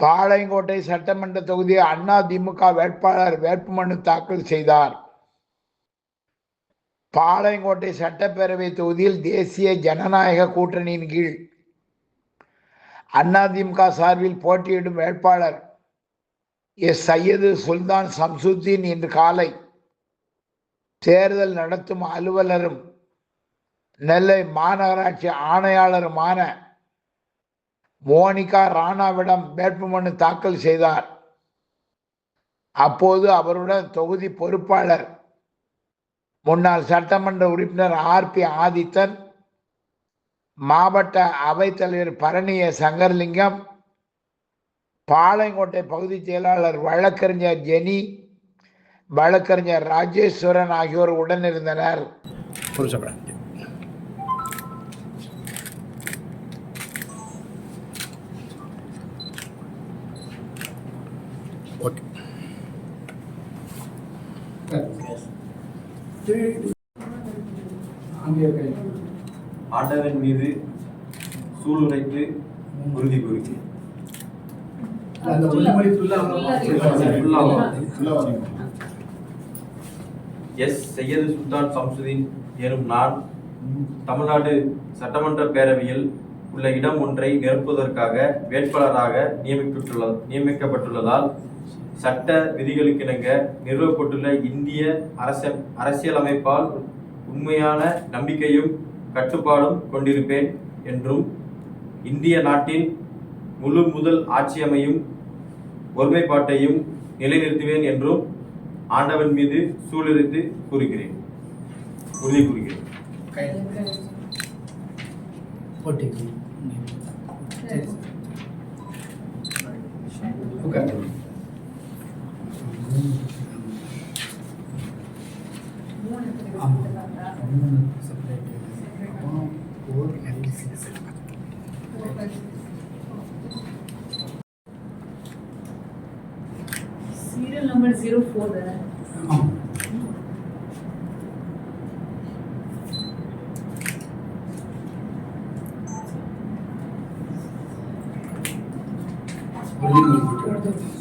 பாளையங்கோட்டை சட்டமன்ற தொகுதி அதிமுக வேட்பாளர் வேட்புமனு தாக்கல் செய்தார். பாளையங்கோட்டை சட்டப்பேரவை தொகுதியில் தேசிய ஜனநாயக கூட்டணியின் கீழ் அதிமுக சார்பில் போட்டியிடும் வேட்பாளர் எஸ். சையது சுல்தான் சம்சுதீன் இன்று காலை தேர்தல் நடத்தும் அலுவலரும் நெல்லை மாநகராட்சி ஆணையாளருமான மோனிகா ராணாவிடம் வேட்புமனு தாக்கல் செய்தார். அப்போது அவருடன் தொகுதி பொறுப்பாளர் முன்னாள் சட்டமன்ற உறுப்பினர் ஆர்.பி. ஆதித்தன், மாவட்ட அவைத்தலைவர் பரணிய சங்கர்லிங்கம், பாளையங்கோட்டை பகுதி செயலாளர் வழக்கறிஞர் ஜெனி, வழக்கறிஞர் ராஜேஸ்வரன் ஆகியோர் உடனிருந்தனர். ஆண்டவன் மீது சூளுரைத்து உறுதி கூறுகிறேன். எஸ். சையது சுல்தான் சம்சுதீன் எனும் நான் தமிழ்நாடு சட்டமன்ற பேரவையில் உள்ள இடம் ஒன்றை நிரப்புவதற்காக வேட்பாளராக நியமிக்கப்பட்டுள்ளதால் சட்ட விதிகளுக்கிணங்க நிறுவப்பட்டுள்ள இந்திய அரசியலமைப்பால் உண்மையான நம்பிக்கையும் கட்டுப்பாடும் கொண்டிருப்பேன் என்றும் இந்திய நாட்டின் முழு முதல் ஆட்சியமையும் ஒருமைப்பாட்டையும் நிலைநிறுத்துவேன் என்றும் ஆண்டவன் மீது சூளுரைத்து கூறுகிறேன், உறுதி கூறுகிறேன். Serial number 04 है. Really good.